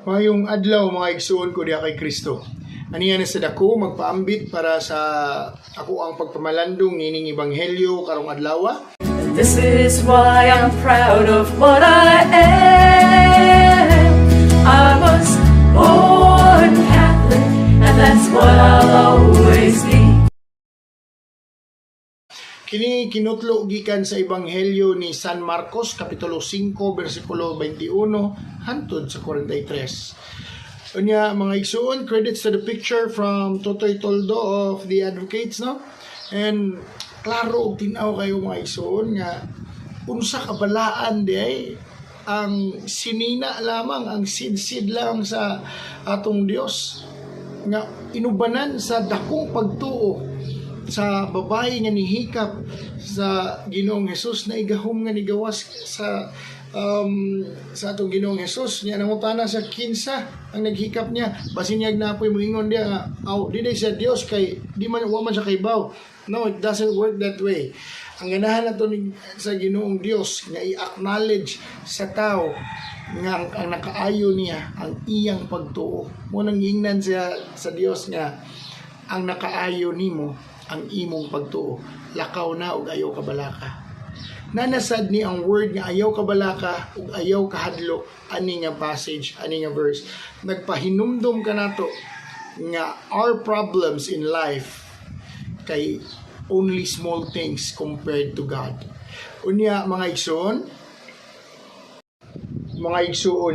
Mayong adlaw mga igsoon ko diha kay Kristo. Aniya na sa dako magpaambit para sa ako ang pagpamalandong nining ebanghelyo karong adlaw. This is why I'm proud of what I am. I was born Catholic, and that's what I'll always be. Kini kinutlo gikan sa ebanghelyo ni San Marcos kapitulo 5 bersikulo 21 hangtod sa 43. Unya mga igsoon, credits to the picture from Totoy Toldo of the Advocates, no? And klaro og tinaw kayo mga igsoon nga unsa kabalaan di ay ang sinina lamang, ang sidsid lang sa atong Dios nga inubanan sa dakong pagtuo sa babae nga nihikap sa Ginoong Hesus na igahom nga nigawas sa atong Ginoong Hesus niya nangutana sa kinsa ang naghikap niya basin niya napoy moingon dia nga di siya Dios kay di man wa man siya kaybaw. No, it doesn't work that way. Ang ganahan nato sa Ginoong Dios nga i-acknowledge sa tao nga ang nakaayo niya ang iyang pagtuo. Mo nang ingnan siya sa Dios nga ang nakaayo nimo ang imong pagtuo. Lakaw na og ayaw kabalaka. Nanasad ni ang word nga ayaw kabalaka ug ayaw kahadlo ani nga passage, ani nga verse. Nagpahinumdom ka nato nga our problems in life kay only small things compared to God. Unya mga igsoon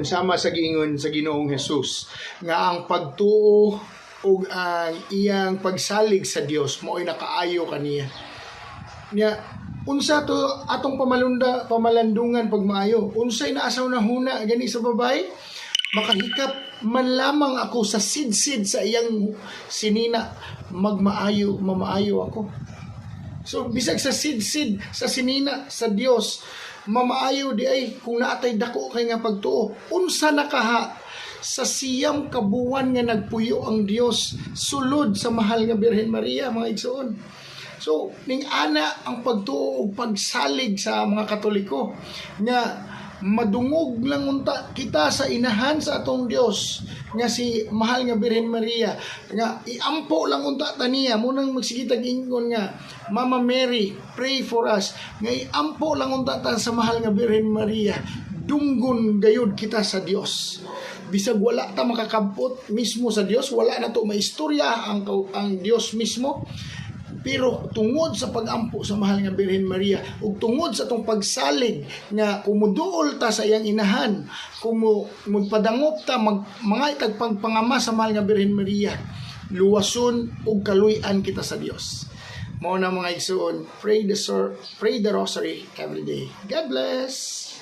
sama sa giingon sa Ginoong Hesus nga ang pagtuo ug ang iyang pagsalig sa Dios mao'y nakaayo kaniya. Nya unsa to atong pamalandungan pag maayo? Unsay naasaw na huna gani sa babae? Makahikap man lamang ako sa sidsid sa iyang sinina, mamaayo ako. So bisag sa sidsid sa sinina sa Dios, mamaayo di ay kung naatay dako kay nga pagtuo. Unsa nakaha sa siyam kabuwan nga nagpuyo ang Dios sulod sa mahal nga Birhen Maria mga igsoon. So ning ana ang pagtuo ug pagsalig sa mga Katoliko nga madungog lang unta kita sa inahan sa atong Dios nga si mahal nga Birhen Maria nga iampo lang unta taniya munang magsigitag ingon nga Mama Mary pray for us nga iampo lang unta ta sa mahal nga Birhen Maria dunggon gayud kita sa Dios bisag wala ta makakampot mismo sa Dios wala na to maistorya ang Dios mismo. Pero tungod sa pagampo sa mahal nga Birhen Maria ug tungod sa atong pagsalig nga kumuduol ta sa iyang inahan, magpadangop ta mga itagpangpangama sa mahal nga Birhen Maria, luwason ug kaluy-an kita sa Dios. Mao na mga igsoon, pray the rosary every day. God bless.